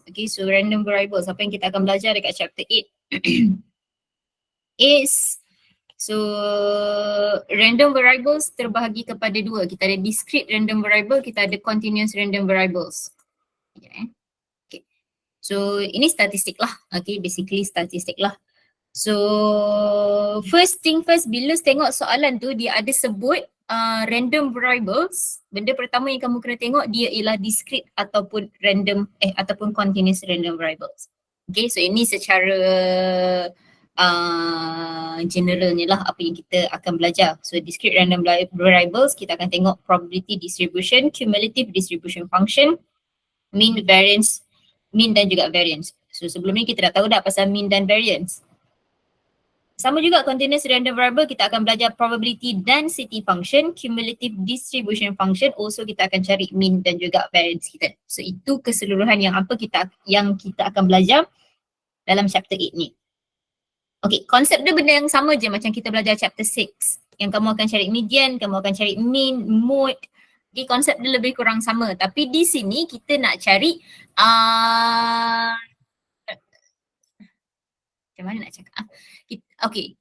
Okay, so random variables, apa yang kita akan belajar dekat chapter 8 is, so random variables terbahagi kepada dua. Kita ada discrete random variable, kita ada continuous random variables. Okay. So ini statistik lah, okay, basically statistik lah. So first thing first, bila tengok soalan tu dia ada sebut random variables, benda pertama yang kamu kena tengok dia ialah discrete ataupun random ataupun continuous random variables. Okay, so ini secara generalnya lah apa yang kita akan belajar. So discrete random variables kita akan tengok probability distribution, cumulative distribution function, mean, variance, mean dan juga variance. So sebelum ni kita dah tahu dah pasal mean dan variance. Sama juga continuous random variable, kita akan belajar probability density function, cumulative distribution function, also kita akan cari mean dan juga variance kita. So itu keseluruhan yang kita akan belajar dalam chapter 8 ni. Okay, konsep dia benda yang sama je macam kita belajar chapter 6. Yang kamu akan cari median, kamu akan cari mean, mode. Okay, konsep dia lebih kurang sama. Tapi di sini kita nak cari macam mana nak cakap? Okay,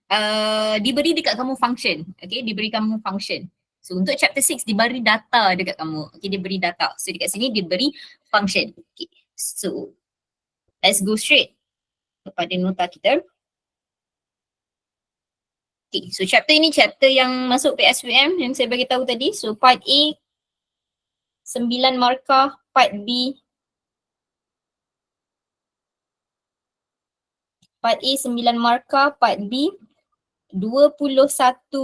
diberi dekat kamu function. Okay, diberi kamu function. So untuk chapter 6 diberi data dekat kamu. Okay, diberi data. So dekat sini diberi function. Okay, so let's go straight kepada nota kita. Okay, so chapter ini chapter yang masuk PSWM yang saya bagi tahu tadi. So part A 9 markah, part B part A 9 markah, part B 21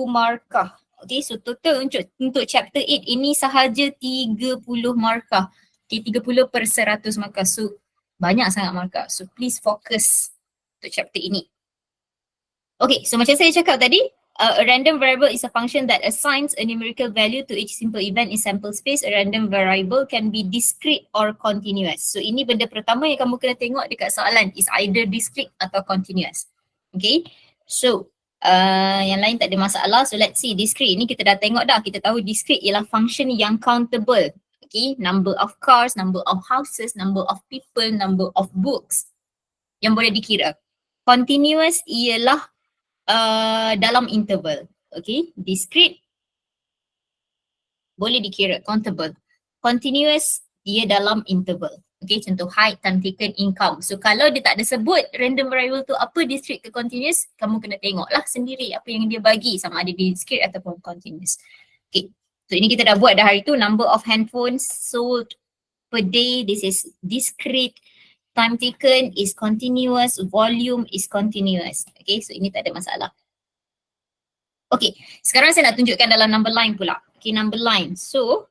markah. Okay, so total untuk chapter 8 ini sahaja 30 markah. Okay, 30 per 100 markah. So banyak sangat markah. So please fokus untuk chapter ini. Okay, so macam saya cakap tadi, a random variable is a function that assigns a numerical value to each simple event in sample space. A random variable can be discrete or continuous. So ini benda pertama yang kamu kena tengok dekat soalan, is either discrete atau continuous. Okay, so yang lain tak ada masalah. So let's see, discrete ni kita dah tengok dah. Kita tahu discrete ialah function yang countable. Okay, number of cars, number of houses, number of people, number of books yang boleh dikira. Continuous ialah dalam interval. Okay, discrete boleh dikira, countable. Continuous dia dalam interval. Okay, contoh height, time taken, income. So kalau dia tak ada sebut random variable tu apa discrete ke continuous, kamu kena tengok lah sendiri apa yang dia bagi, sama ada discrete ataupun continuous. Okay, so ini kita dah buat dah hari tu. Number of handphones sold per day, this is discrete. Time taken is continuous, volume is continuous. Okay, so ini tak ada masalah. Okay, sekarang saya nak tunjukkan dalam number line pula. Okay, number line. So,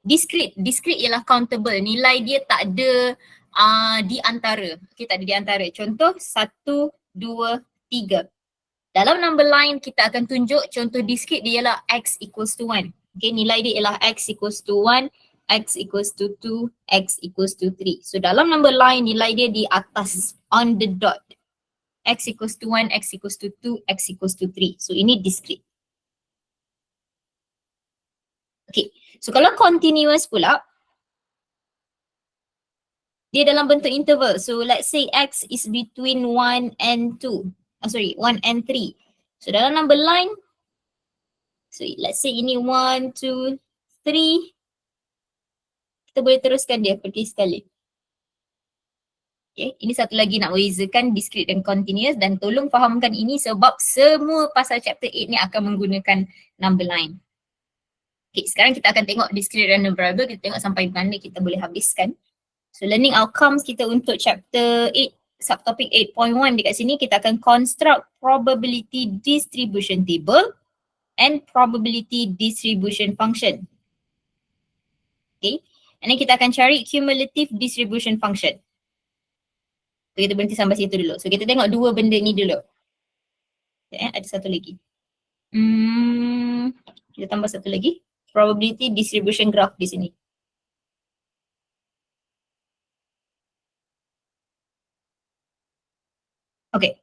discrete ialah countable. Nilai dia tak ada di antara. Okay, tak ada di antara. Contoh 1, 2, 3. Dalam number line kita akan tunjuk contoh discrete dia ialah x equals to 1. Okay, nilai dia ialah x equals to 1, x equals to 2, x equals to 3. So dalam number line nilai dia di atas, on the dot. X equals to 1, x equals to 2, x equals to 3. So ini discrete. Okay, so kalau continuous pula, dia dalam bentuk interval. So let's say x is between 1 and 2. 1 and 3. So dalam number line, so let's say ini 1, 2, 3. Kita boleh teruskan dia pergi sekali. Okay, ini satu lagi nak bezakan discrete dan continuous, dan tolong fahamkan ini sebab semua pasal chapter 8 ni akan menggunakan number line. Okay, sekarang kita akan tengok discrete random variable, kita tengok sampai mana kita boleh habiskan. So learning outcomes kita untuk chapter 8, subtopic 8.1 dekat sini kita akan construct probability distribution table and probability distribution function. Okay, and then kita akan cari cumulative distribution function. So kita berhenti sampai situ dulu. So kita tengok dua benda ni dulu. Ada satu lagi. Kita tambah satu lagi. Probability distribution graph di sini. Okay.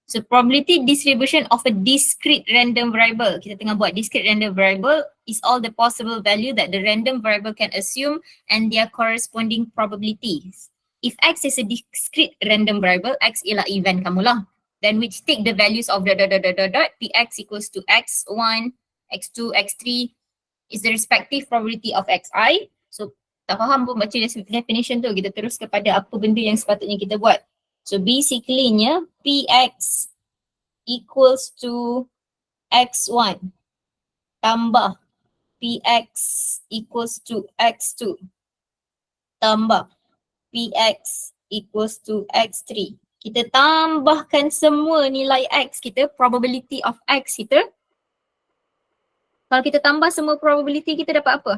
So probability distribution of a discrete random variable. Kita tengah buat discrete random variable is all the possible value that the random variable can assume and their corresponding probabilities. If x is a discrete random variable, x ialah event kamu lah. Then which take the values of dot px equals to x1, x2, x3 is the respective probability of xi. So tak faham pun baca definition tu, kita terus kepada apa benda yang sepatutnya kita buat. So basically-nya Px equals to X1 tambah Px equals to X2 tambah Px equals to X3. Kita tambahkan semua nilai X kita, probability of X kita. Kalau kita tambah semua probability, kita dapat apa?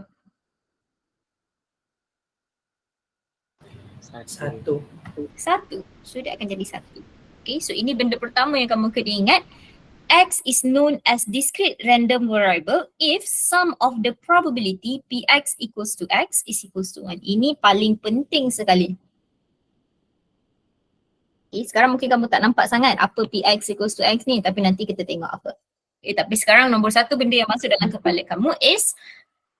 Satu. So dia akan jadi 1. Okay, so ini benda pertama yang kamu kena ingat. X is known as discrete random variable if sum of the probability Px equals to X is equals to 1. Ini paling penting sekali. Okay, sekarang mungkin kamu tak nampak sangat apa Px equals to X ni, tapi nanti kita tengok apa. Okay, tapi sekarang nombor satu benda yang masuk dalam kepala kamu is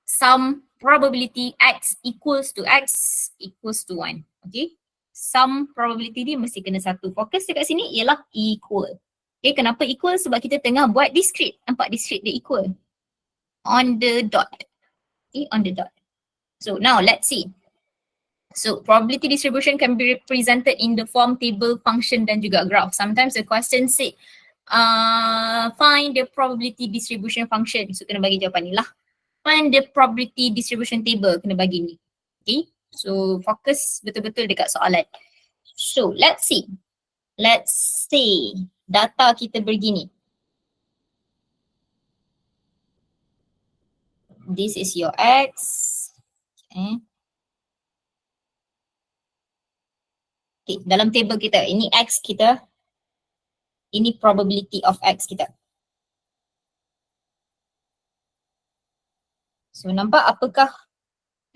sum probability X equals to X equals to 1. Okay, sum probability dia mesti kena 1. Fokus dekat sini ialah equal. Okay, kenapa equal? Sebab kita tengah buat discrete. Nampak discrete dia equal. On the dot. Okay, on the dot. So now let's see. So probability distribution can be represented in the form table, function dan juga graph. Sometimes the question say find the probability distribution function. So kena bagi jawapan ni lah. Find the probability distribution table, kena bagi ni. Okay, so fokus betul-betul dekat soalan. So let's see. Let's say data kita begini. This is your X. Okay. Okay, dalam table kita, ini X kita. Ini probability of X kita. So nampak apakah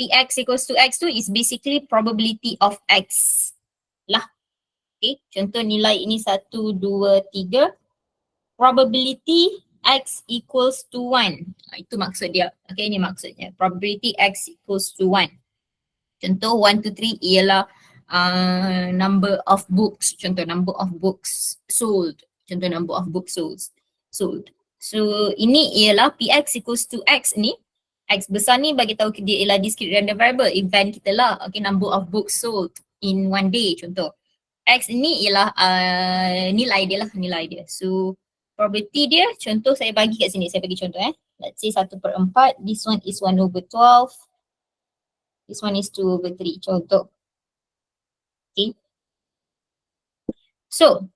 Px equals to X tu is basically probability of X lah. Okay, contoh nilai ini 1, 2, 3. Probability X equals to 1. Itu maksud dia. Okay, ini maksudnya. Probability X equals to 1. Contoh 1, 2, 3 ialah number of books. Contoh number of books sold. Contoh number of books sold. So ini ialah Px equals to X ni. X besar ni bagi tahu dia ialah discrete random variable, event kita lah. Okay, number of books sold in one day contoh. X ini ialah nilai dia lah, nilai dia. So probability dia, contoh saya bagi kat sini, saya bagi contoh Let's say 1/4, this one is 1/12. This one is 2/3, contoh. Okay. So,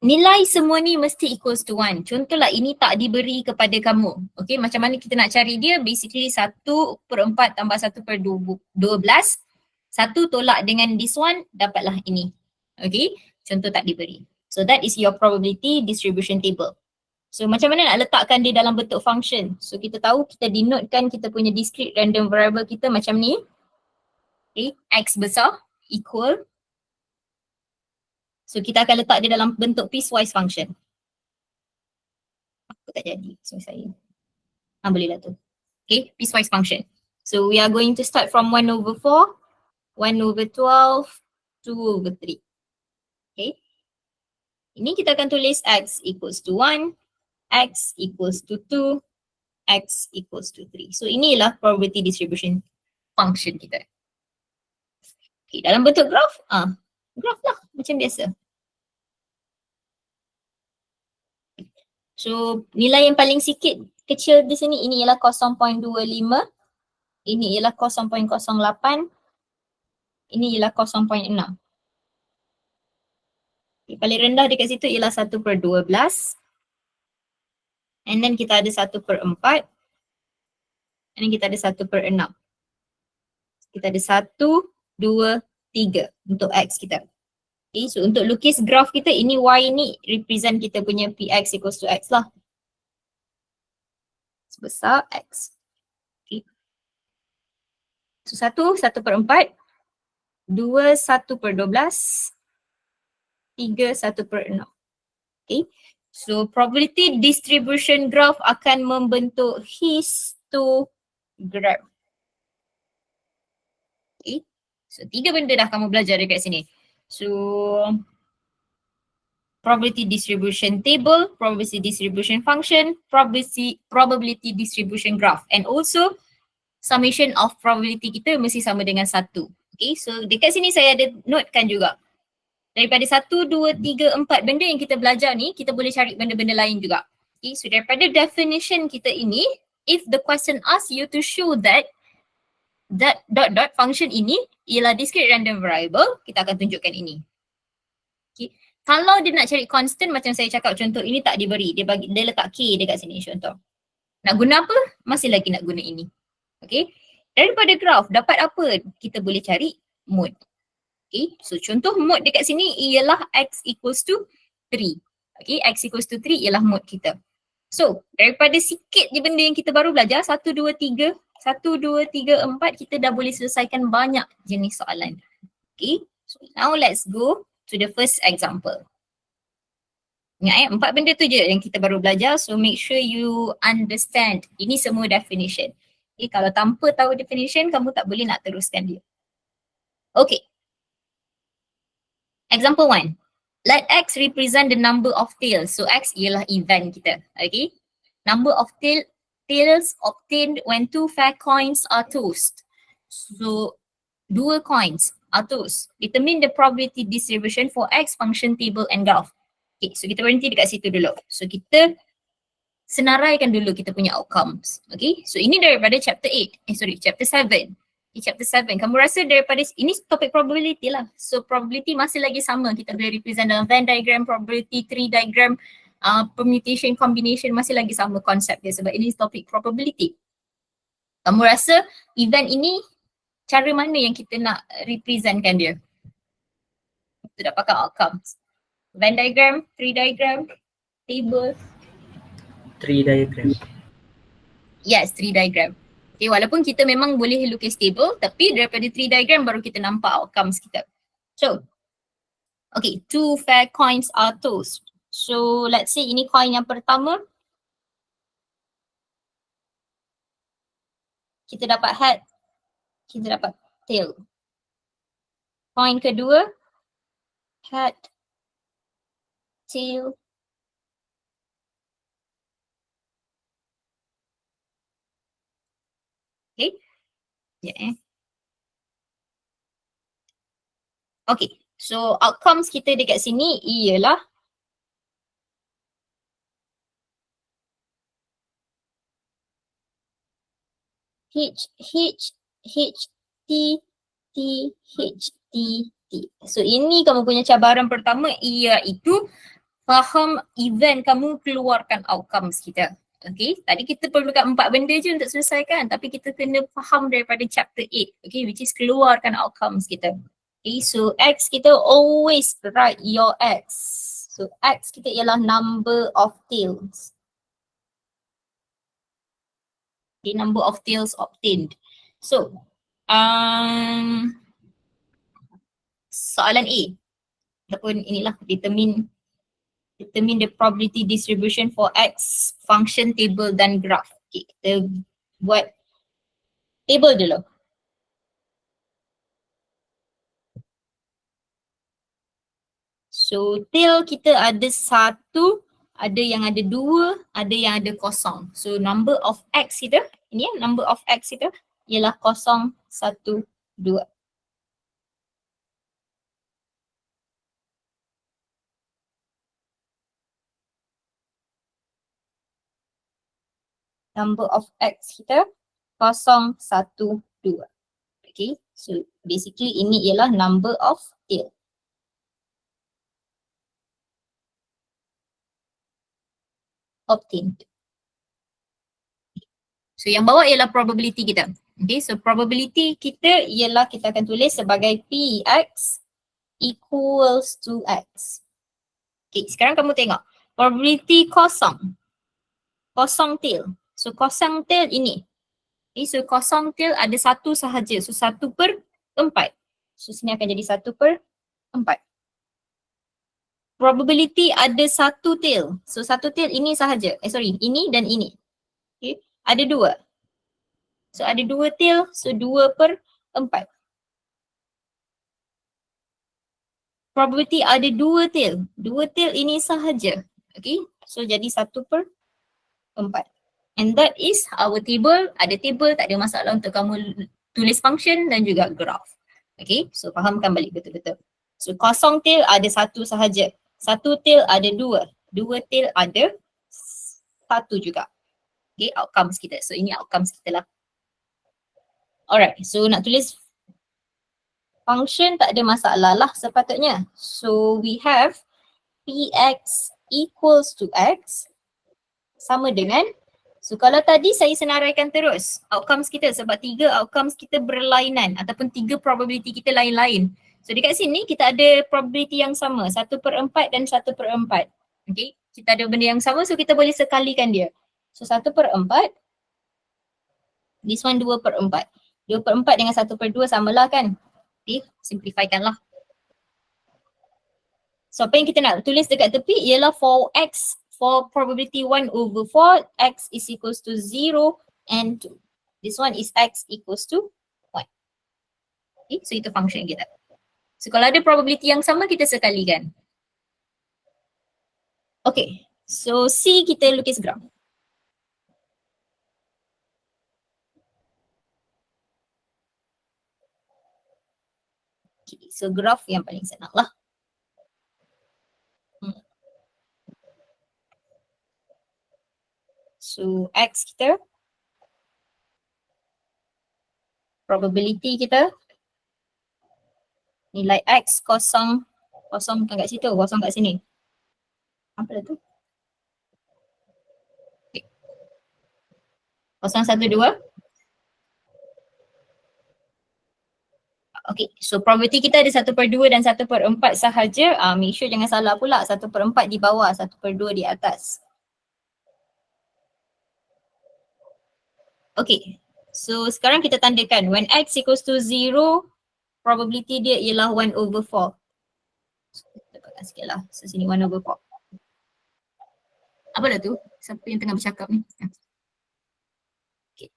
nilai semua ni mesti equals to 1. Contohlah ini tak diberi kepada kamu. Okay, macam mana kita nak cari dia? Basically 1/4 tambah 1/12. 1 tolak dengan this one, dapatlah ini. Okay, contoh tak diberi. So that is your probability distribution table. So macam mana nak letakkan dia dalam bentuk function? So kita tahu kita denotekan kita punya discrete random variable kita macam ni. Okay, X besar equal. So kita akan letak dia dalam bentuk piecewise function. Apa tak jadi? So saya bolehlah tu. Okay, piecewise function. So we are going to start from 1/4, 1/12, 2/3. Okay. Ini kita akan tulis X equals to 1, X equals to 2, X equals to 3. So inilah probability distribution function kita. Okay, dalam bentuk graph, graph lah macam biasa. So nilai yang paling sikit kecil di sini, ini ialah 0.25, ini ialah 0.08, ini ialah 0.6. Okay, paling rendah dekat situ ialah 1/12. And then kita ada 1/4. And then kita ada 1/6. Kita ada 1, 2, 3 untuk X kita. Okay, so untuk lukis graph kita, ini Y ni represent kita punya Px equals to X lah. Sebesar X. Okay. So 1, 1/4. 2, 1/12. 3, 1/6. Okay. So probability distribution graph akan membentuk histogram. Okay. So 3 benda dah kamu belajar dekat sini. So probability distribution table, probability distribution function, probability distribution graph, and also summation of probability kita mesti sama dengan 1. Okay, so dekat sini saya ada notekan juga. Daripada 1, 2, 3, 4 benda yang kita belajar ni, kita boleh cari benda-benda lain juga. Okay, so daripada definition kita ini, if the question asks you to show that dot function ini ialah discrete random variable, kita akan tunjukkan ini. Okay. Kalau dia nak cari constant macam saya cakap contoh ini tak diberi, dia letak K dekat sini contoh. Nak guna apa? Masih lagi nak guna ini. Okay. Daripada graph dapat apa? Kita boleh cari mode. Okay. So contoh mode dekat sini ialah x equals to 3. Okay. X equals to 3 ialah mode kita. So daripada sikit je benda yang kita baru belajar 1, 2, 3, 1, 2, 3, 4 kita dah boleh selesaikan banyak jenis soalan. Okay. So now let's go to the first example. Ingat 4 benda tu je yang kita baru belajar. So make sure you understand. Ini semua definition. Okay, kalau tanpa tahu definition, kamu tak boleh nak teruskan dia. Okay. Example 1. Let X represent the number of tails. So X ialah event kita. Okay. Number of tails obtained when 2 fair coins are tossed. So 2 coins are tossed. Determine the probability distribution for X function table and graph. Okay, so kita berhenti dekat situ dulu. So kita senaraikan dulu kita punya outcomes. Okay, so ini daripada chapter 8. Chapter 7. Di chapter 7, kamu rasa daripada, ini topik probability lah. So probability masih lagi sama. Kita boleh represent dalam Venn diagram, probability tree diagram, permutation, combination masih lagi sama konsep dia sebab ini topik probability. Kamu rasa event ini cara mana yang kita nak representkan dia? Kita dah pakai outcomes. Venn diagram, tree diagram, table. Tree diagram. Yes, tree diagram. Okay, walaupun kita memang boleh lukis table, tapi daripada tree diagram baru kita nampak outcomes kita. So, okay, 2 fair coins are tossed. So, let's say ini coin yang pertama. Kita dapat head, kita dapat tail. Coin kedua, head, tail. Okay. Yeah. Okay. So outcomes kita dekat sini ialah H, H, H, T, T, H, T, T. So ini kamu punya cabaran pertama iaitu faham event kamu, keluarkan outcomes kita. Okay, tadi kita perlukan 4 benda je untuk selesaikan, tapi kita kena faham daripada chapter 8, okay, which is keluarkan outcomes kita. Okay, so X kita always write your X. So X kita ialah number of tails. Okay, number of tails obtained. So, soalan A, ataupun inilah determine the probability distribution for X function table dan graph. Okay, kita buat table dulu. So tail kita ada 1, ada yang ada 2, ada yang ada kosong. So number of X kita, ini number of X kita ialah 0, 1, 2. Number of X kita 0, 1, 2. Okay, so basically ini ialah number of tail. Obtained. So yang bawah ialah probability kita. Okay, so probability kita ialah kita akan tulis sebagai Px equals to X. Okay, sekarang kamu tengok. Probability kosong. Kosong tail. So kosong tail ini. Okay, so kosong tail ada 1 sahaja. So 1/4. So sini akan jadi 1/4. probability ada satu tail. So satu tail ini sahaja. Ini dan ini. Okay. Ada dua. So ada dua tail, so 2/4. Probability ada dua tail. Dua tail ini sahaja. Okay. So jadi 1/4. And that is our table. Ada table, tak ada masalah untuk kamu tulis function dan juga graph. Okay. So fahamkan balik betul-betul. So kosong tail ada satu sahaja. Satu tail ada dua. Dua tail ada satu juga. Okay, outcomes kita. So ini outcomes kita lah. Alright, so nak tulis function tak ada masalah lah sepatutnya. So we have Px equals to x sama dengan, so kalau tadi saya senaraikan terus outcomes kita sebab tiga outcomes kita berlainan ataupun tiga probability kita lain-lain. So dekat sini kita ada probability yang sama 1/4 dan 1/4. Okay, kita ada benda yang sama so kita boleh sekalikan dia. So 1/4, this one 2/4. 2/4 dengan 1/2 samalah kan? Okay, simplifykan lah. So apa yang kita nak tulis dekat tepi ialah for x, for probability 1/4, x is equals to 0 and 2. This one is x equals to 1. Okay, so itu function kita. So kalau ada probability yang sama kita sekalikan. Okay, so C kita lukis graph. Okay, so graph yang paling senang lah. So x kita, probability kita, nilai x kosong bukan kat situ, kosong kat sini. Apa dah tu? Okay. 0, 1, 2. Okay, so probability kita ada 1/2 dan 1/4 sahaja. Make sure jangan salah pula, 1/4 di bawah, 1/2 di atas. Okay, so sekarang kita tandakan when x equals to 0, probability dia ialah 1/4. So, kita letakkan sikit lah, so sini 1/4. Apa dah tu? Siapa yang tengah bercakap ni? Okay.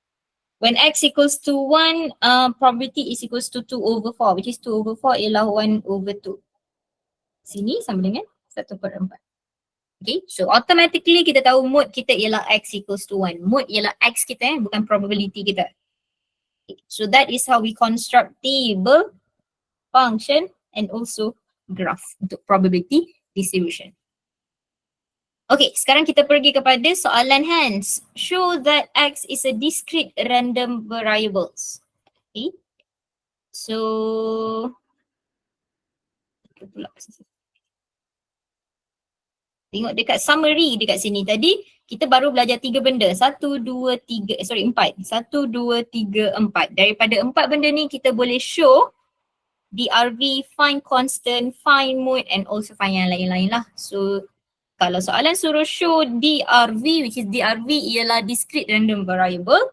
When x equals to 1, probability is equals to 2/4, which is 2/4 ialah 1/2. Sini sama dengan 1/4. Okay, so automatically kita tahu mode kita ialah x equals to 1. Mode ialah x kita bukan probability kita. Okay, so that is how we construct table, function and also graph untuk probability distribution. Okay, sekarang kita pergi kepada soalan hands. Show that x is a discrete random variables. Okay, so tengok dekat summary dekat sini tadi kita baru belajar 3 benda. 1, 2, 3, 4. 1, 2, 3, 4. Daripada 4 benda ni kita boleh show DRV, find constant, find mode and also find yang lain-lain lah. So kalau soalan suruh show DRV, which is DRV ialah discrete random variable,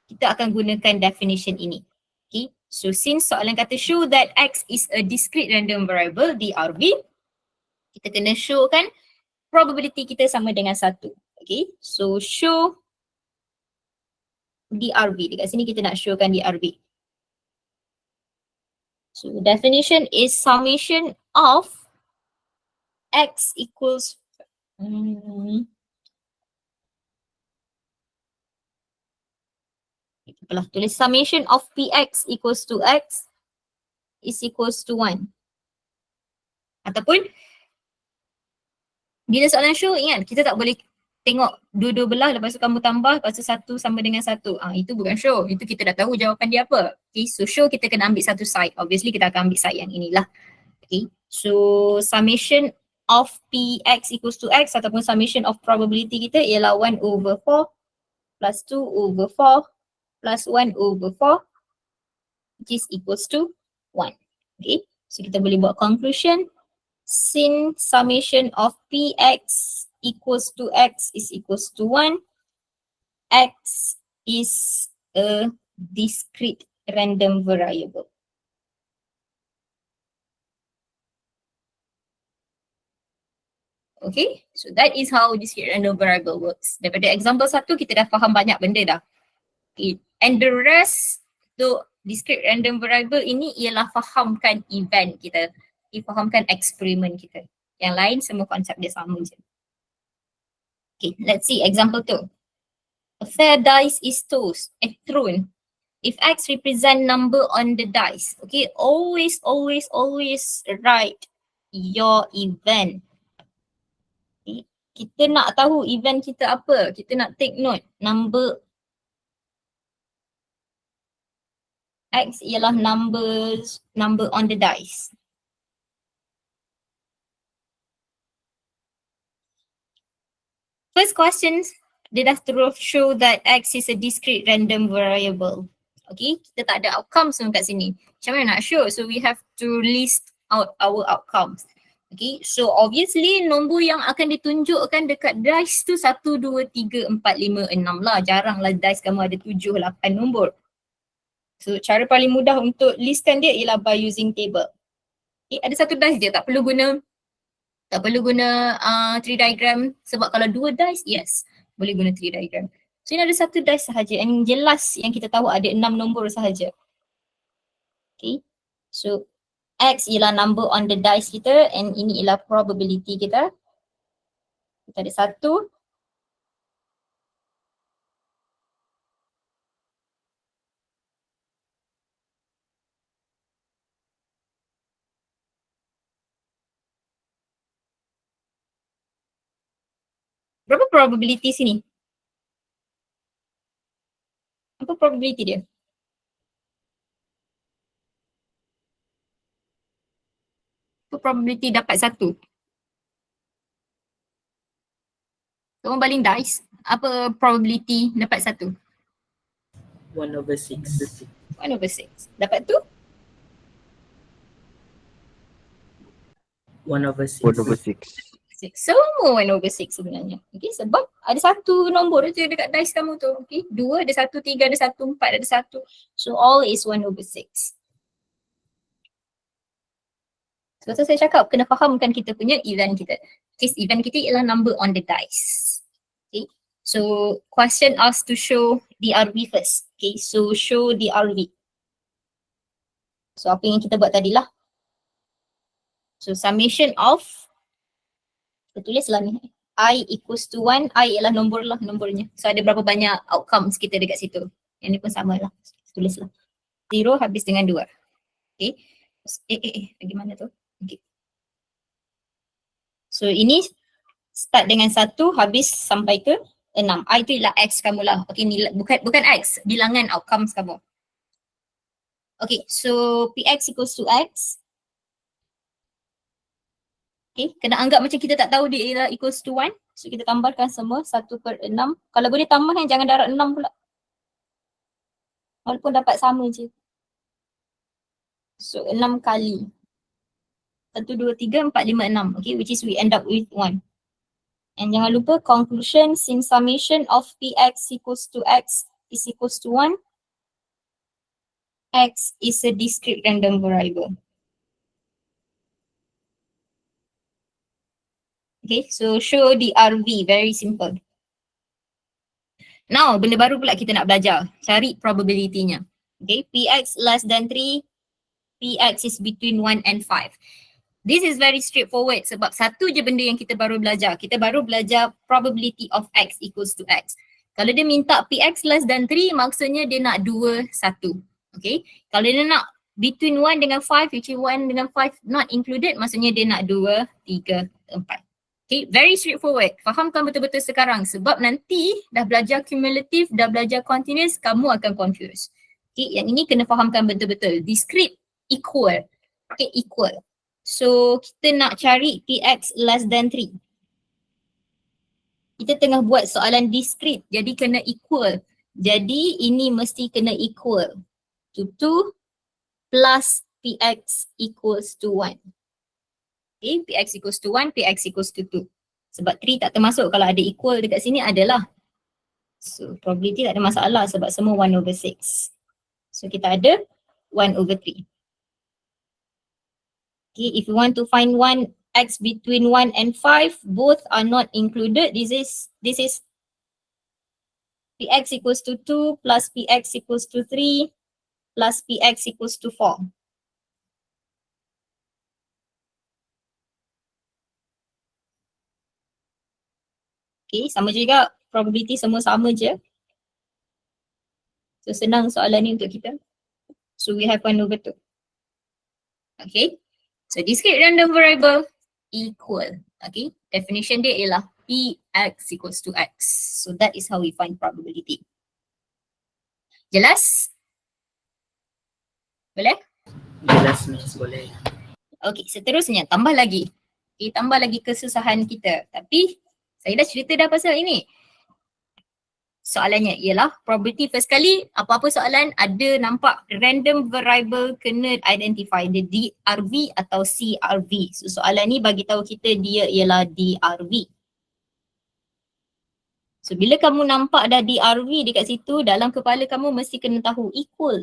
kita akan gunakan definition ini. Okay, so since soalan kata show that x is a discrete random variable, DRV, kita kena show kan probability kita sama dengan 1. Okay, so show DRV. Dekat sini kita nak showkan DRV. So definition is summation of x equals tulis summation of px equals to x is equals to 1. Ataupun bila soalan show, ingat kita tak boleh tengok dua-dua belah lepas tu kamu tambah lepas tu 1 sama dengan 1. Itu bukan show. Itu kita dah tahu jawapan dia apa. Okay, so show kita kena ambil satu side. Obviously kita akan ambil side yang inilah. Okay, so summation of px equals to x ataupun summation of probability kita ialah 1/4 plus 2/4 plus 1/4 which is equals to 1. Okay, so kita boleh buat conclusion. Since summation of px equals to x is equals to 1, x is a discrete random variable. Okay, so that is how discrete random variable works. Daripada example 1 kita dah faham banyak benda dah. Okay. And the rest to discrete random variable ini ialah fahamkan event kita, fahamkan eksperimen kita. Yang lain semua konsep dia sama je. Okay, let's see example 2. A fair dice is thrown. If X represent number on the dice, okay, always write your event. Okay. Kita nak tahu event kita apa, kita nak take note number X ialah number on the dice. First questions, dia dah terus show that X is a discrete random variable. Okay, kita tak ada outcomes kat sini. Macam mana nak show? So we have to list out our outcomes. Okay, so obviously nombor yang akan ditunjukkan dekat dice tu 1, 2, 3, 4, 5, 6 lah. Jaranglah dice kamu ada 7, 8 nombor. So cara paling mudah untuk listkan dia ialah by using table. Okay, ada satu dice dia, tak perlu guna tree diagram, sebab kalau 2 dice, yes, boleh guna tree diagram. So ini ada satu dice sahaja, yang jelas yang kita tahu ada 6 nombor sahaja. Okay, so X ialah number on the dice kita and ini ialah probability kita. Kita ada 1. Berapa probability sini? Apa probability dia? Apa probability dapat 1? Kamu baling dice, apa probability dapat 1? 1/6. 1/6. Dapat tu? 1/6. Semua 1/6 sebenarnya. Okay, sebab ada satu nombor je dekat dice kamu tu. Okay, 2 ada 1, 3 ada 1, 4 ada 1. So all is 1/6. So saya cakap kena fahamkan kita punya event kita. Case event kita ialah number on the dice. Okay, so question us to show DRV first. Okay, so show DRV. So apa yang kita buat tadi lah. So summation of, kita tulislah ni, I equals to 1, I ialah nombornya. So ada berapa banyak outcomes kita dekat situ. Yang ni pun sama lah, tulislah. 0 habis dengan 2. Okay, bagaimana tu? Okay. So ini start dengan 1 habis sampai ke 6. I tu ialah X kamu lah. Okay, ni bukan X, bilangan outcomes kamu. Okay, so Px equals to X. Okay, kena anggap macam kita tak tahu dia ialah equals to 1. So kita tambahkan semua 1/6. Kalau boleh tambah kan, jangan darab 6 pula. Walaupun dapat sama je. So 6 kali 1, 2, 3, 4, 5, 6. Okay, which is we end up with 1. And jangan lupa conclusion since summation of Px equals to X is equals to 1. X is a discrete random variable. Okay, so show the RV, very simple. Now, benda baru pula kita nak belajar. Cari probability-nya. Okay, Px less than 3, Px is between 1 and 5. This is very straightforward sebab satu je benda yang kita baru belajar. Kita baru belajar probability of X equals to X. Kalau dia minta Px less than 3, maksudnya dia nak 2, 1. Okay, kalau dia nak between 1 dengan 5, which is 1 dengan 5 not included, maksudnya dia nak 2, 3, 4. Okay, very straightforward. Fahamkan betul-betul sekarang sebab nanti dah belajar cumulative, dah belajar continuous, kamu akan confuse. Okay, yang ini kena fahamkan betul-betul. Discrete equal. Okay, equal. So, kita nak cari Px less than 3. Kita tengah buat soalan discrete, jadi kena equal. Jadi, ini mesti kena equal to 2 plus Px equals to 1. Okay, Px equals to 1, Px equals to 2. Sebab 3 tak termasuk, kalau ada equal dekat sini adalah. So probability tak ada masalah sebab semua 1/6. So kita ada 1/3. Okay, if you want to find 1 x between 1 and 5, both are not included. This is px equals to 2 plus px equals to 3 plus px equals to 4. Okay, sama juga, probability semua sama je. So senang soalan ni untuk kita. So we have 1/2. Okay, so discrete random variable equal. Okay, definition dia ialah px equals to x. So that is how we find probability. Jelas? Boleh? Jelas Miss, boleh. Okay, seterusnya tambah lagi. Okay, tambah lagi kesusahan kita. Tapi saya dah cerita dah pasal ini. Soalannya ialah probability. First kali apa-apa soalan ada nampak random variable kena identify the DRV atau CRV. So soalan ni bagi tahu kita dia ialah DRV. So bila kamu nampak dah DRV dekat situ, dalam kepala kamu mesti kena tahu equal.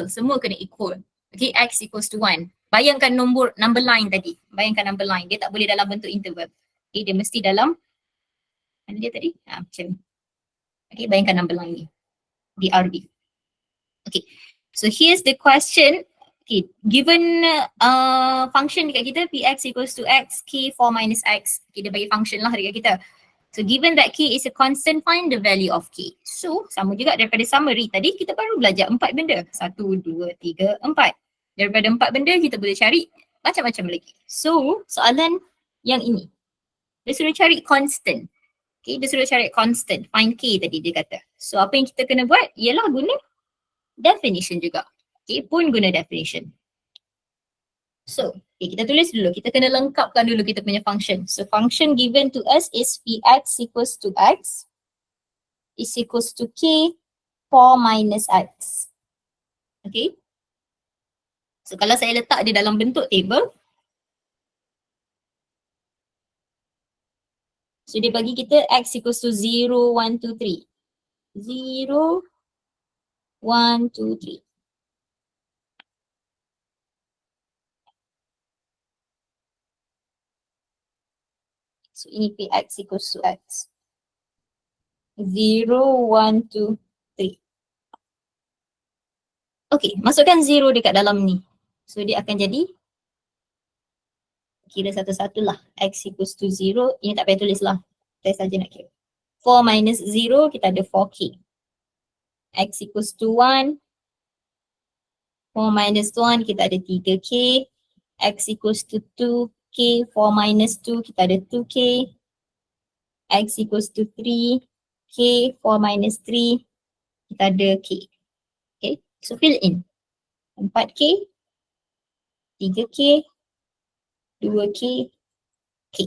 Semua kena equal. Okay, x equals to 1. Bayangkan number line tadi. Bayangkan number line. Dia tak boleh dalam bentuk interval. Okay, dia mesti dalam, mana dia tadi? Macam ni. Okay, bayangkan number line ni. DRV. Okay, so here's the question. Okay, given function dekat kita, px equals to x, k 4 minus x. Okay, dia bagi function lah dekat kita. So given that k is a constant, find the value of k. So sama juga daripada summary tadi, kita baru belajar 4 benda. 1, 2, 3, 4. Daripada 4 benda kita boleh cari macam-macam lagi. So soalan yang ini, dia suruh cari constant. Okay, dia suruh cari constant. Find k tadi dia kata. So apa yang kita kena buat ialah guna definition juga. Okay, pun guna definition. So, okay, kita tulis dulu. Kita kena lengkapkan dulu kita punya function. So function given to us is px equals to x is equals to k 4 minus x. Okay. So kalau saya letak dia dalam bentuk table, so dia bagi kita x equals to 0, 1, 2, 3. 0, 1, 2, 3. So ini px equals to x. 0, 1, 2, 3. Okay, masukkan 0 dekat dalam ni. So dia akan jadi, kira satu-satu lah. X equals to 0, ini tak payah tulis lah. Saya saja nak kira. 4 minus 0, kita ada 4k. X equals to 1. 4 minus 1, kita ada 3k. X equals to 2k. 4 minus 2, kita ada 2k. X equals to 3k. 4 minus 3, kita ada k. Okay, so fill in. 4k, 3k, 2k, k.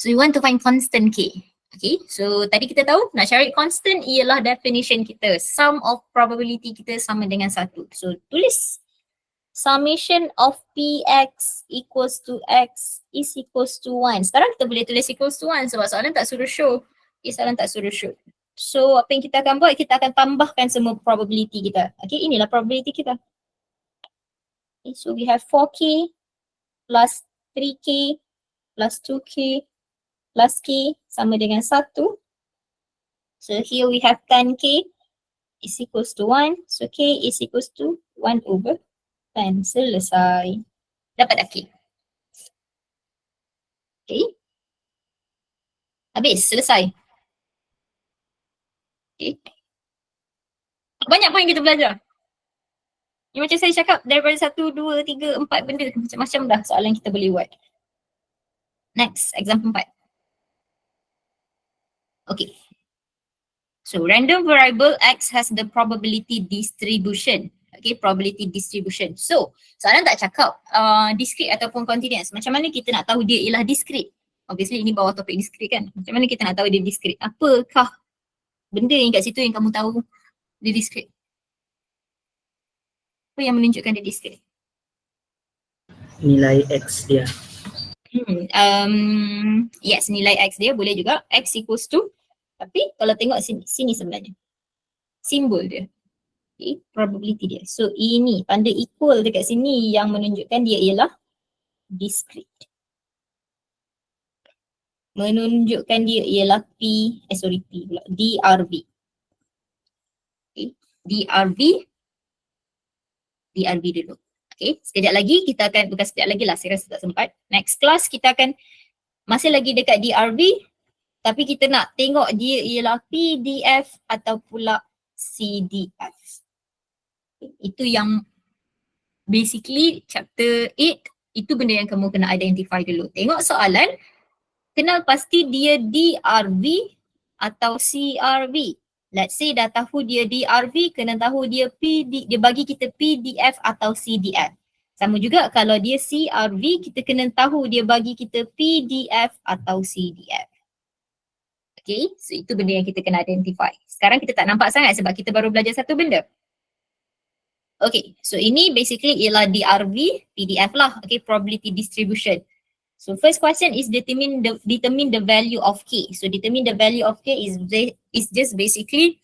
So you want to find constant k. Okay, so tadi kita tahu nak cari constant ialah definition kita. Sum of probability kita sama dengan 1. So tulis summation of px equals to x is equals to 1. Sekarang kita boleh tulis equals to 1 sebab soalan tak suruh show. Okay, soalan tak suruh show. So apa yang kita akan buat, kita akan tambahkan semua probability kita. Okay, inilah probability kita. Okay, so we have 4k plus 3k plus 2k plus k sama dengan 1. So here we have 10k is equals to 1. So k is equals to 1/10. Selesai. Dapat dah k. Okay. Habis, selesai. Okay. Banyak poin kita belajar. Ni macam saya cakap, daripada 1, 2, 3, 4 benda, macam-macam dah soalan kita boleh buat. Next, example 4. Okay. So random variable x has the probability distribution. Okay, probability distribution. So soalan tak cakap discrete ataupun continuous. Macam mana kita nak tahu dia ialah discrete? Obviously ini bawah topik discrete kan. Macam mana kita nak tahu dia discrete? Apakah benda yang kat situ yang kamu tahu dia discrete? Apa yang menunjukkan dia discrete? Nilai x dia. Yes, nilai x dia boleh juga. X equals to, tapi kalau tengok sini sebenarnya, simbol dia. Okay, probability dia. So ini tanda equal dekat sini yang menunjukkan dia ialah discrete. Menunjukkan dia ialah DRV. Okay. DRV dulu. Okay, sekejap lagi kita akan, bukan sekejap lagi lah, saya rasa tak sempat. Next class kita akan masih lagi dekat DRV, tapi kita nak tengok dia ialah PDF atau pula CDF. Itu yang basically chapter 8, itu benda yang kamu kena identify dulu. Tengok soalan, kenal pasti dia DRV atau CRV. Let's say dah tahu dia DRV, kena tahu dia dia bagi kita PDF atau CDF. Sama juga kalau dia CRV, kita kena tahu dia bagi kita PDF atau CDF. Okay, so itu benda yang kita kena identify. Sekarang kita tak nampak sangat sebab kita baru belajar satu benda. Okay, so ini basically ialah DRV, PDF lah. Okay, probability distribution. So first question is determine the value of K. So determine the value of K is just basically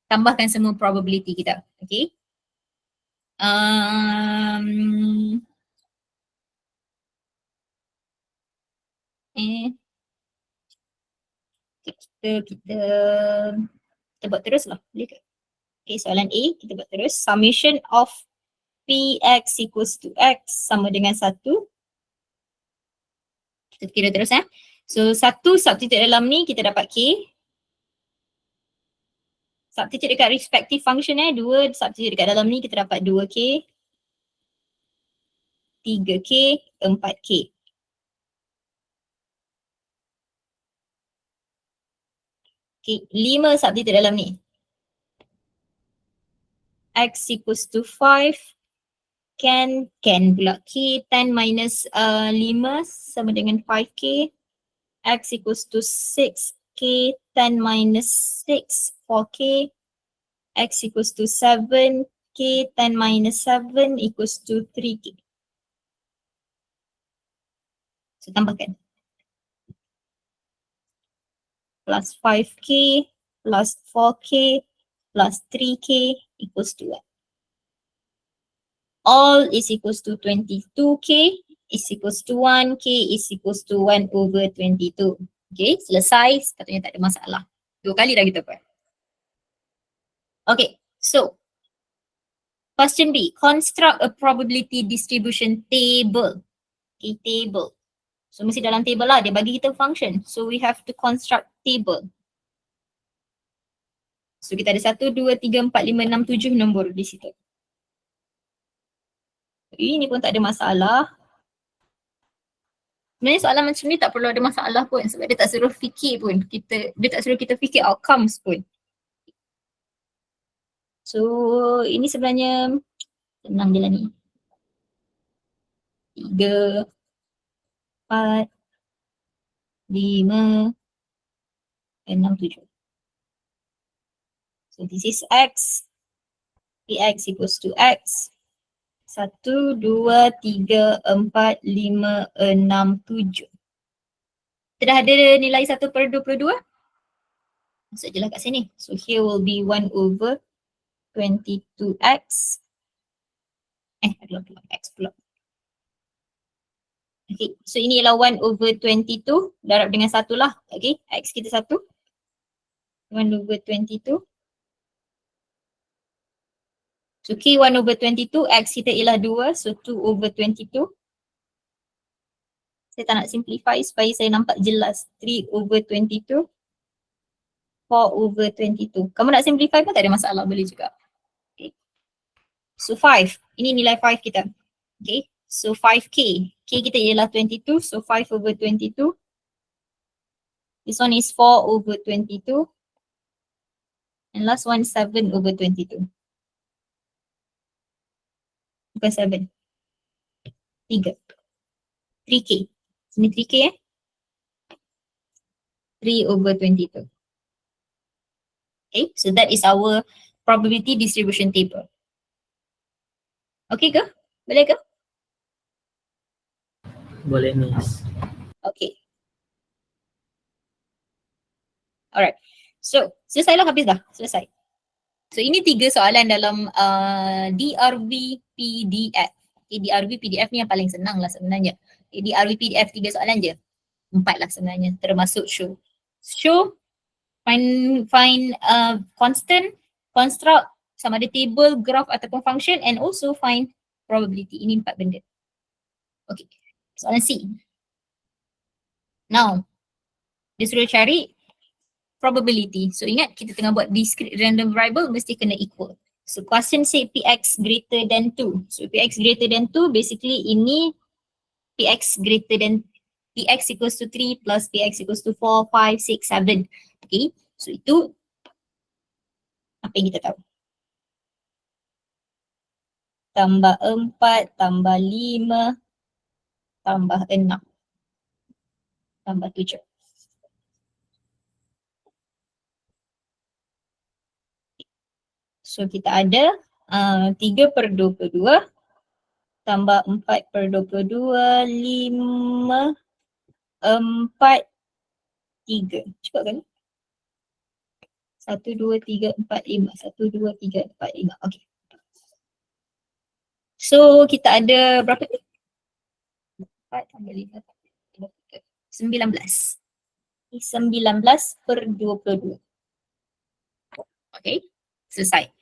tambahkan semua probability kita. Okay. Kita buat terus lah. Boleh ke? Okay, soalan A kita buat terus. Summation of Px equals to X sama dengan 1. Kita kira terus So 1 substitute dalam ni kita dapat K. Substitute dekat respective function 2 substitute dekat dalam ni kita dapat 2K. 3K, 4K. Okay, 5 substitute dalam ni. X equals to 5. Can pula K, 10 minus 5 sama dengan 5K. X equals to 6K, 10 minus 6, 4K. X equals to 7K, 10 minus 7 equals to 3K. So tambahkan. Plus 5K, plus 4K, plus 3K equals to what? All is equals to 22K is equals to 1K is equals to 1 over 22. Okay, selesai. Sepatutnya tak ada masalah. 2 kali dah kita buat. Okay, so question B. Construct a probability distribution table. Okay, table. So mesti dalam table lah. Dia bagi kita function. So we have to construct table. So kita ada 1, 2, 3, 4, 5, 6, 7 nombor di situ. Ini pun tak ada masalah. Sebenarnya soalan macam ni tak perlu ada masalah pun sebab dia tak suruh fikir pun. Dia tak suruh kita fikir outcomes pun. So ini sebenarnya senang je lah ni. 3, 4, 5, 6, 7. So this is X. Px equals to X. 1, 2, 3, 4, 5, 6, 7. Kita dah ada nilai 1/22. Masuk je lah kat sini. So here will be 1 over 22x. X pula. Okay, so ini ialah 1 over 22. Darab dengan 1 lah. Okay, X kita 1. 1 over 22. So K 1 over 22, X kita ialah 2, so 2 over 22. Saya tak nak simplify supaya saya nampak jelas. 3 over 22, 4 over 22. Kamu nak simplify pun tak ada masalah, boleh juga. Okay. So 5, ini nilai 5 kita. Okay, so 5K. K kita ialah 22, so 5 over 22. This one is 4 over 22. And last one 7 over 22. Bukan 7. 3. 3K. Sini 3K 3 over 22. Okay, so that is our probability distribution table. Okay ke? Boleh ke? Boleh, Miss. Okay. Alright. So, selesai lah, habis dah. Selesai. So, ini 3 soalan dalam DRV PDF. Okay, DRV PDF ni yang paling senang lah sebenarnya. Di RVPDF 3 soalan je. 4 lah sebenarnya termasuk show. Show, find constant, construct sama ada table, graph ataupun function, and also find probability. Ini 4 benda. Okay, soalan C. Now, dia suruh cari probability. So ingat kita tengah buat discrete random variable mesti kena equal. So question say Px greater than 2. So Px greater than 2 basically ini Px greater than Px equals to 3 plus Px equals to 4, 5, 6, 7. Okay, so itu apa yang kita tahu. Tambah 4, tambah 5, tambah 6, tambah 7. So kita ada 3/22 tambah 4/22, 5, 4, 3. Cukup kan? 1, 2, 3, 4, 5. 1, 2, 3, 4, 5. Okay. So kita ada berapa ni? 4 tambah 5, 19. 19/22. Okay, selesai.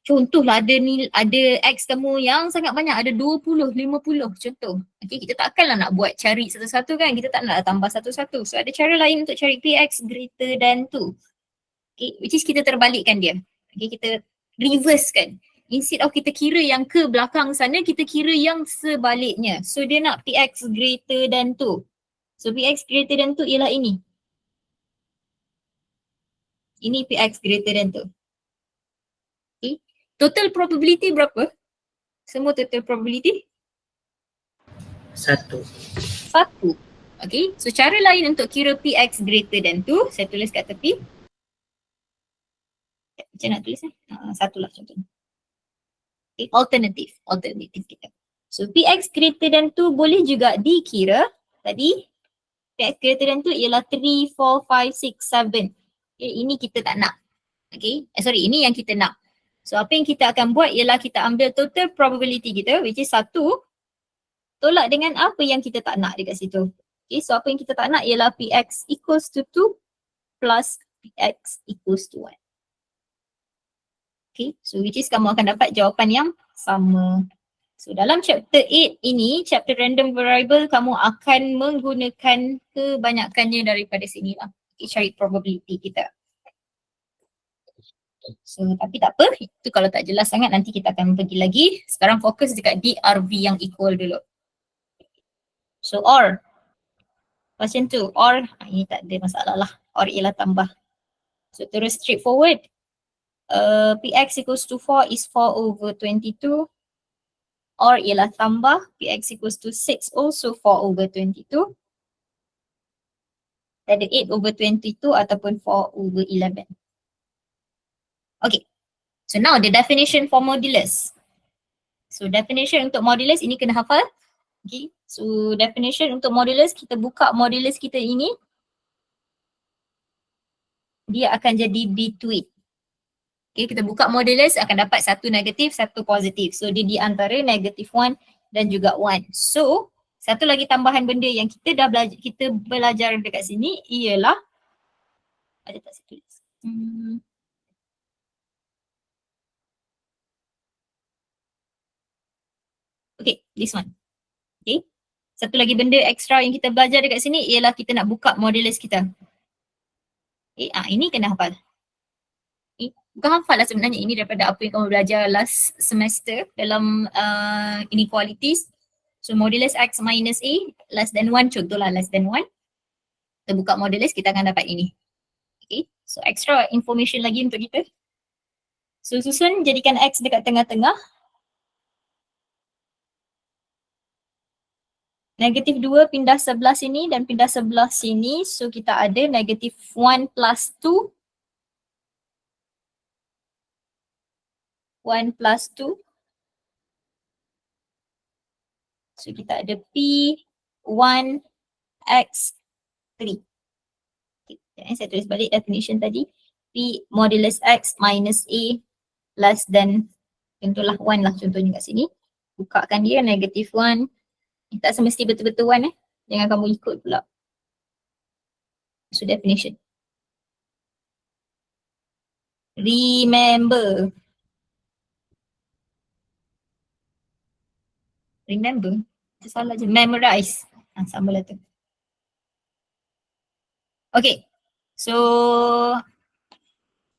Contohlah ada X kamu yang sangat banyak, ada 20, 50 contoh. Okay, kita takkanlah nak buat cari satu-satu kan, kita tak nak tambah satu-satu. So ada cara lain untuk cari Px greater than 2. Okay, which is kita terbalikkan dia. Okay, kita reverse kan. Instead of kita kira yang ke belakang sana, kita kira yang sebaliknya. So dia nak Px greater than 2. So Px greater than 2 ialah ini. Ini Px greater than 2. Okay. Total probability berapa? Semua total probability? 1. 1. Okay, so cara lain untuk kira Px greater than 2, saya tulis kat tepi. Macam nak tulis satu lah contohnya. Okay, alternative kita. So Px greater than 2 boleh juga dikira tadi. Px greater than 2 ialah 3, 4, 5, 6, 7. Okay, ini kita tak nak. Okay, ini yang kita nak. So apa yang kita akan buat ialah kita ambil total probability kita, which is 1, tolak dengan apa yang kita tak nak dekat situ. Okay, so apa yang kita tak nak ialah Px equals to 2 plus Px equals to 1. Okay, so which is kamu akan dapat jawapan yang sama. So dalam chapter 8 ini, chapter random variable, kamu akan menggunakan kebanyakannya daripada sini lah. Okay, cari probability kita. So tapi tak apa, itu kalau tak jelas sangat nanti kita akan pergi lagi. Sekarang fokus dekat DRV yang equal dulu. So OR. Question 2, OR, ini tak ada masalah lah. OR ialah tambah. So terus straightforward. Px equals to 4 is 4/22. OR ialah tambah. Px equals to 6 also 4/22. Ada 8/22 ataupun 4/11. Okay, so now the definition for modulus. So definition untuk modulus ini kena hafal. Okay, so definition untuk modulus, kita buka modulus kita ini. Dia akan jadi between. Okay, kita buka modulus akan dapat satu negatif, satu positif. So dia di antara negatif 1 dan juga 1. So satu lagi tambahan benda yang kita belajar dekat sini ialah, ada tak saya tulis? Okay, this one. Okay, satu lagi benda ekstra yang kita belajar dekat sini ialah kita nak buka modulus kita. Okay, ini kena hafal. Bukan hafal lah sebenarnya, ini daripada apa yang kamu belajar last semester dalam inequalities. So modulus x minus a less than 1, contohlah less than 1. Kita buka modulus, kita akan dapat ini. Okay, so extra information lagi untuk kita. So susun, jadikan x dekat tengah-tengah. Negatif 2 pindah sebelah sini dan pindah sebelah sini. So kita ada negatif 1 plus 2. 1 plus 2. So kita ada P1 X3. Okay, saya tulis balik definition tadi. P modulus X minus A less than, contohlah 1 lah contohnya kat sini. Bukakan dia negatif 1 Tak semesti betul-betul 1 Jangan kamu ikut pula. So definition. Remember. Itu salah je. Memorize. Sama lah tu. Okay. So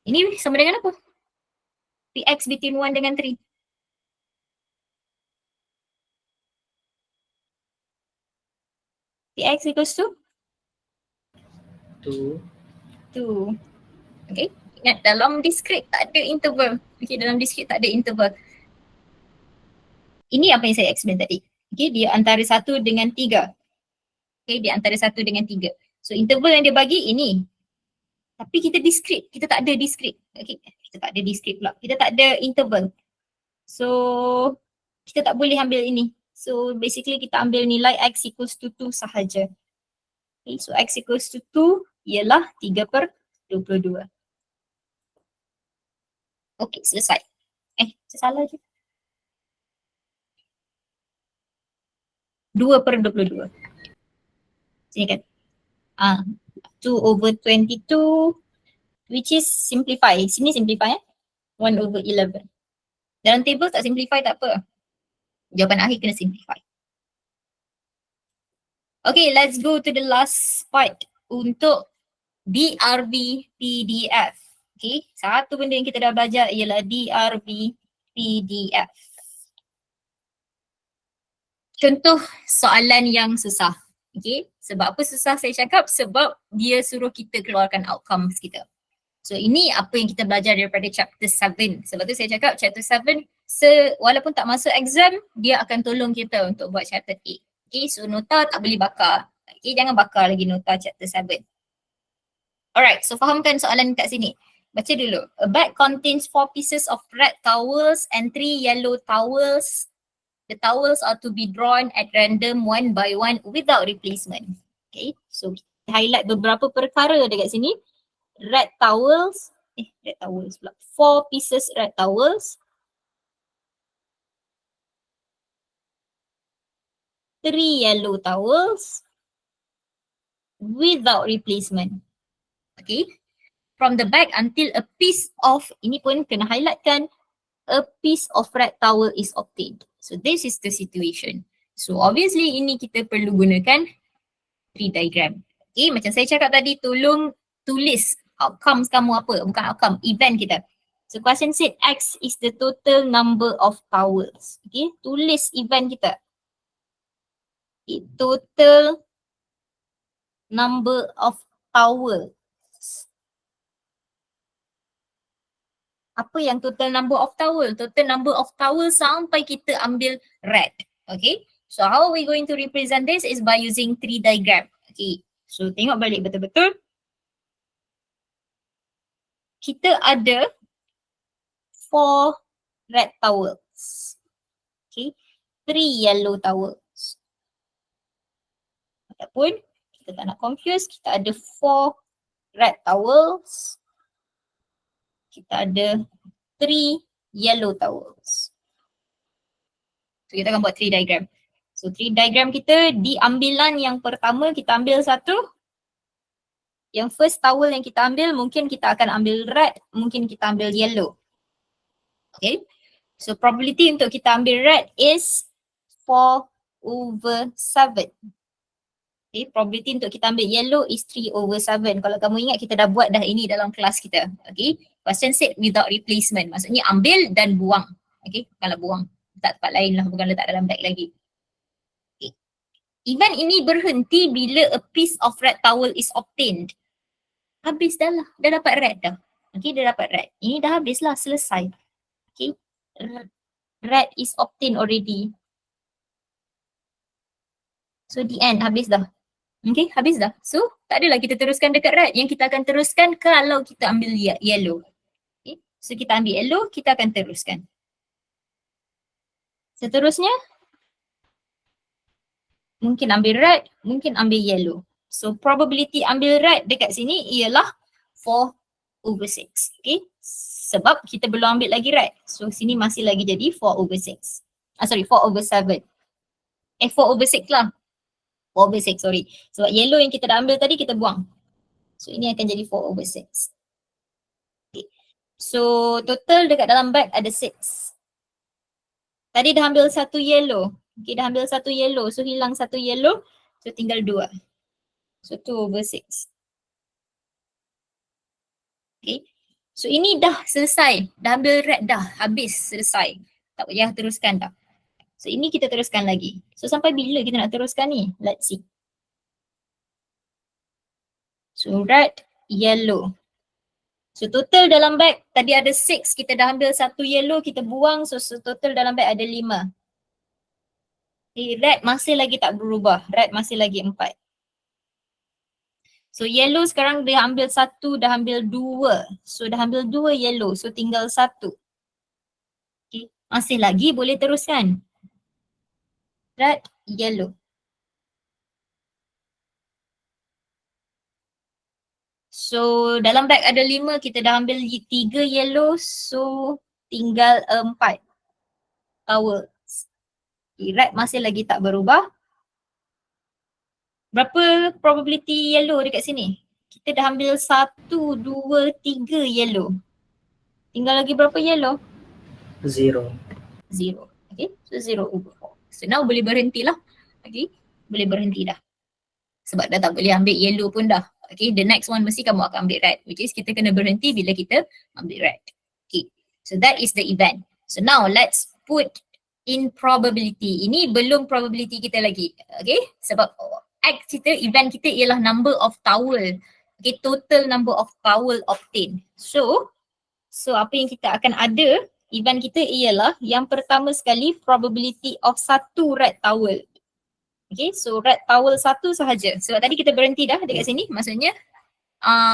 ini sama dengan apa? Px between 1 dengan 3. Px equals to 2. 2. Okay. Ingat dalam discrete tak ada interval. Okay, dalam discrete tak ada interval. Ini apa yang saya explain tadi. Okay, dia antara 1 dengan 3. Okay, dia antara 1 dengan 3. So interval yang dia bagi ini. Tapi kita discrete. Kita tak ada discrete. Okay, kita tak ada discrete pula. Kita tak ada interval. So kita tak boleh ambil ini. So basically kita ambil nilai x equals to 2 sahaja. Okay, so x equals to 2 ialah 3/22. Okay, selesai. Saya salah je. 2/22. Sini kan. 2/22 which is simplify. Sini simplify 1/11. Dalam table tak simplify tak apa. Jawapan akhir kena simplify. Okay, let's go to the last part untuk DRV PDF. Okay, satu benda yang kita dah belajar ialah DRV PDF. Contoh soalan yang susah. Okay, sebab apa susah saya cakap? Sebab dia suruh kita keluarkan outcomes kita. So ini apa yang kita belajar daripada chapter 7. Sebab tu saya cakap chapter 7 walaupun tak masuk exam, dia akan tolong kita untuk buat chapter 8. Okay, so nota tak boleh bakar. Okay, jangan bakar lagi nota chapter 7. Alright, so fahamkan soalan kat sini. Baca dulu. A bag contains 4 pieces of red towels and 3 yellow towels. The towels are to be drawn at random 1 by 1 without replacement. Okay, so highlight beberapa perkara dekat sini. Red towels pula. 4 pieces red towels. 3 yellow towels without replacement. Okay. From the bag until a piece of, ini pun kena highlightkan, a piece of red towel is obtained. So this is the situation. So obviously ini kita perlu gunakan tree diagram. Okay, macam saya cakap tadi, tolong tulis outcomes kamu apa, bukan outcome, event kita. So question said X is the total number of towels. Okay, tulis event kita. Okay, total number of towels. Apa yang total number of towel? Total number of towel sampai kita ambil red. Okay. So how are we going to represent this is by using tree diagram. Okay. So tengok balik betul-betul. Kita ada 4 red towels. Okay. 3 yellow towels. Ataupun kita tak nak confuse, kita ada 4 red towels. Kita ada 3 yellow towels. So kita akan buat tree diagram. So tree diagram kita diambilan yang pertama kita ambil satu. Yang first towel yang kita ambil mungkin kita akan ambil red, mungkin kita ambil yellow. Okay. So probability untuk kita ambil red is 4/7. Okay, probability untuk kita ambil yellow is 3/7. Kalau kamu ingat kita dah buat dah ini dalam kelas kita. Okay, question said without replacement. Maksudnya ambil dan buang. Okay, bukanlah buang. Letak tempat lain lah, bukan letak dalam bag lagi. Okay. Event ini berhenti bila a piece of red towel is obtained. Habis dah lah, dah dapat red dah. Okay, dah dapat red. Ini dah habis lah, selesai. Okay, red is obtained already. So the end, habis dah. Okay, habis dah. So, tak adalah kita teruskan dekat red. Yang kita akan teruskan kalau kita ambil yellow. Okay, so kita ambil yellow, kita akan teruskan. Seterusnya, mungkin ambil red, mungkin ambil yellow. So, probability ambil red dekat sini ialah 4/6. Okay, sebab kita belum ambil lagi red. So, sini masih lagi jadi 4/6. 4/7. 4/6 lah. 4/6, sorry. Sebab yellow yang kita dah ambil tadi kita buang. So ini akan jadi 4/6. Okay. So total dekat dalam bag ada 6. Tadi dah ambil satu yellow. Okay, dah ambil satu yellow. So hilang satu yellow. So tinggal 2. So 2/6. Okay. So ini dah selesai. Dah ambil red dah. Habis, selesai. Tak payah teruskan dah. So ini kita teruskan lagi. So sampai bila kita nak teruskan ni? Let's see. So red, yellow. So total dalam bag tadi ada 6. Kita dah ambil satu yellow, kita buang. So total dalam bag ada 5. Okay, red masih lagi tak berubah. Red masih lagi 4. So yellow sekarang dia ambil 1, dah ambil 2. So dah ambil 2 yellow. So tinggal 1. Okay. Masih lagi boleh teruskan. Red, yellow. So dalam bag ada 5, kita dah ambil 3 yellow. So tinggal 4 towels. Okay, red masih lagi tak berubah. Berapa probability yellow dekat sini? Kita dah ambil 1, 2, 3 yellow. Tinggal lagi berapa yellow? 0. 0. Okay, so 0/4. So now boleh berhenti lah. Okay, boleh berhenti dah. Sebab dah tak boleh ambil yellow pun dah. Okay, the next one mesti kamu akan ambil red. Which is kita kena berhenti bila kita ambil red. Okay, so that is the event. So now let's put in probability. Ini belum probability kita lagi. Okay, sebab X kita, event kita ialah number of towel. Okay, total number of towel obtained. So apa yang kita akan ada, event kita ialah yang pertama sekali probability of satu red towel. Okay, so red towel satu sahaja. Sebab tadi kita berhenti dah dekat sini, maksudnya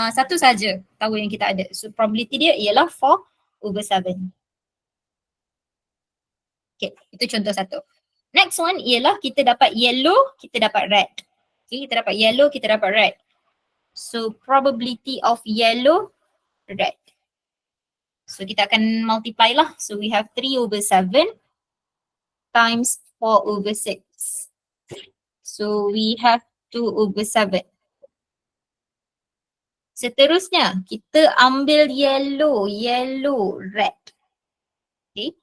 satu sahaja towel yang kita ada. So probability dia ialah 4/7. Okay, itu contoh satu. Next one ialah kita dapat yellow, kita dapat red. Okay, kita dapat yellow, kita dapat red. So probability of yellow, red. So kita akan multiply lah. So we have 3/7 times 4/6. So we have 2/7. Seterusnya kita ambil yellow, red. Okay.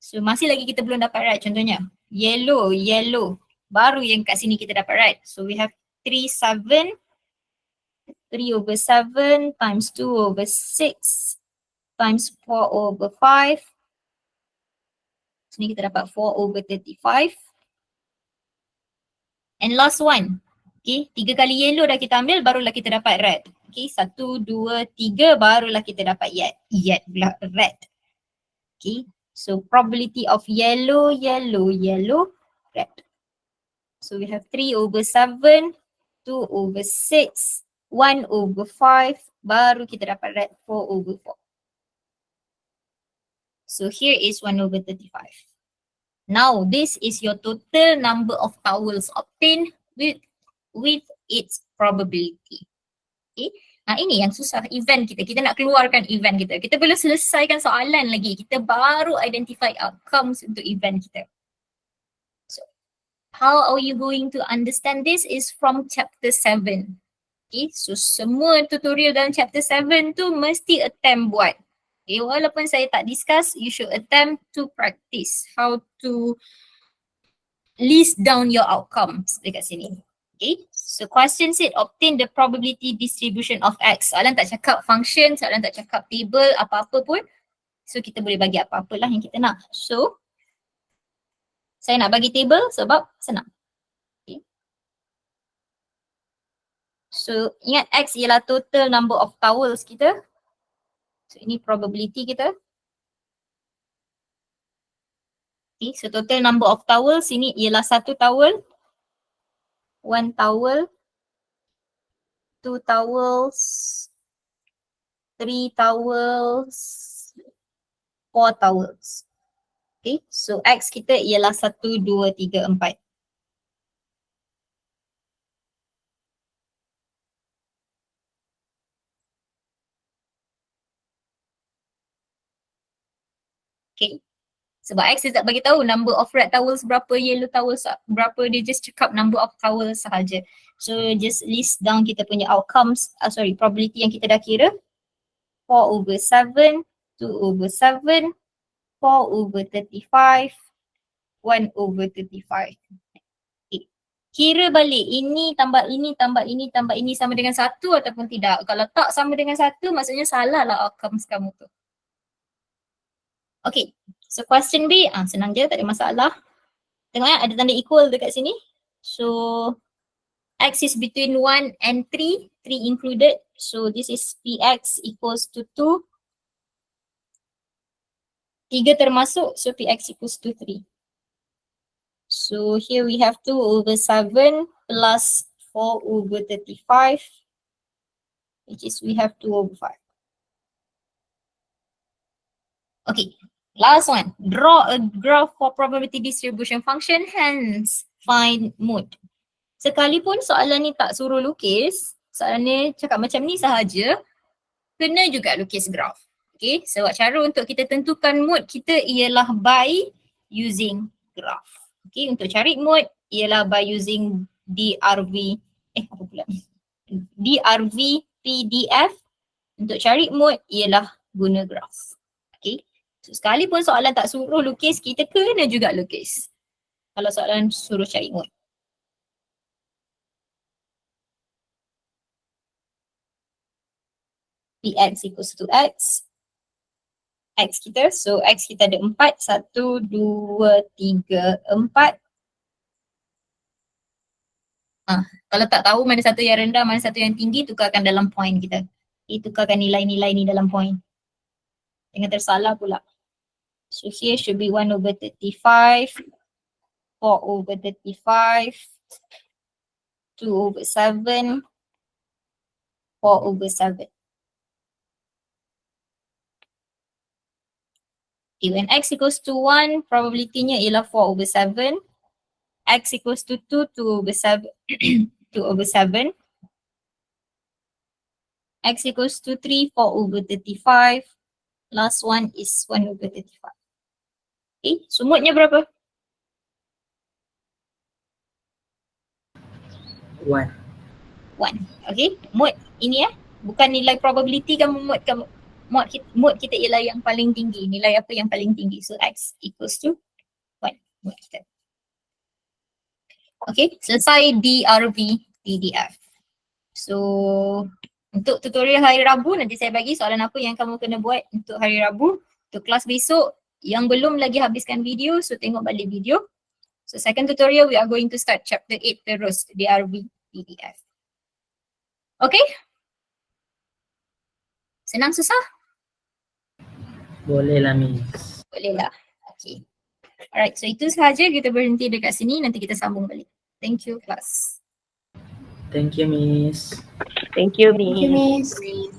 So masih lagi kita belum dapat red contohnya. Yellow, baru yang kat sini kita dapat red. So we have 3/7 times 2/6 times 4/5. Sini kita dapat 4/35. And last one. Okay, 3 kali yellow dah kita ambil, barulah kita dapat red. Okay, 1, 2, 3, barulah kita dapat red. Okay, so probability of yellow, red. So we have 3/7, 2/6, 1/5, baru kita dapat red 4/4. So here is 1/35. Now this is your total number of towels obtained with its probability. Okay. Ini yang susah event kita. Kita nak keluarkan event kita. Kita belum selesaikan soalan lagi. Kita baru identify outcomes untuk event kita. So, how are you going to understand this is from chapter 7. Okay, so semua tutorial dalam chapter 7 tu mesti attempt buat. Okay, walaupun saya tak discuss, you should attempt to practice how to list down your outcomes dekat sini. Okay, so question said obtain the probability distribution of X. Soalan tak cakap function, soalan tak cakap table, apa-apa pun. So kita boleh bagi apa-apalah yang kita nak. So saya nak bagi table sebab senang. Okay. So ingat X ialah total number of towels kita. So ini probability kita. Okay, so total number of towels ini ialah 1 towel, 1 towel, 2 towels, 3 towels, 4 towels. Okay, so X kita ialah 1, 2, 3, 4. Okay, Sebab X dia tak bagi tahu number of red towels berapa, yellow towels berapa, dia just cakap number of towels sahaja. So just list down kita punya outcomes, probability yang kita dah kira. 4/7, 2/7, 4/35, 1/35. Okay. Kira balik ini tambah ini tambah ini tambah ini sama dengan 1 ataupun tidak. Kalau tak sama dengan 1 maksudnya salah lah outcomes kamu tu. Okay, so question B, senang je, tak ada masalah. Tengok ada tanda equal dekat sini. So X is between 1 and 3, 3 included. So this is Px equals to 2. 3 termasuk, so Px equals to 3. So here we have 2/7 plus 4/35, which is we have 2/5. Okay, last one. Draw a graph for probability distribution function, hence find mode. Sekalipun soalan ni tak suruh lukis, soalan ni cakap macam ni sahaja, kena juga lukis graph. Okay, sebab cara untuk kita tentukan mode kita ialah by using graph. Okay, untuk cari mode ialah by using DRV, DRV PDF. Untuk cari mode ialah guna graph. Okay, so sekalipun soalan tak suruh lukis, kita kena juga lukis kalau soalan suruh cari mode. Px equals to X. X kita, so X kita ada 4, 1, 2, 3, 4. Kalau tak tahu mana satu yang rendah, mana satu yang tinggi, tukarkan dalam point kita. Tukarkan nilai-nilai ni dalam point. Jangan tersalah pula. So here should be 1/35, 4/35, 2/7, 4/7. Okay, when X equals to 1, probability-nya ialah 4/7. X equals to 2, 2/7. 2/7. X equals to 3, 4/35. Last one is 1/35. Okay, so mode-nya berapa? 1. 1. Okay, mode ini bukan nilai probability kamu mode kamu. Mode kita ialah yang paling tinggi. Nilai apa yang paling tinggi? So X equals to 1. Mode kita. Okay, selesai DRV PDF. So untuk tutorial hari Rabu nanti saya bagi soalan apa yang kamu kena buat untuk hari Rabu. Untuk kelas besok yang belum lagi habiskan video, so tengok balik video. So second tutorial we are going to start chapter 8 terus DRV PDF. Okay? Senang susah? Boleh lah Miss. Boleh lah. Okay. Alright, so itu sahaja, kita berhenti dekat sini, nanti kita sambung balik. Thank you class. Thank you Miss. Thank you, Thank you Miss. Miss.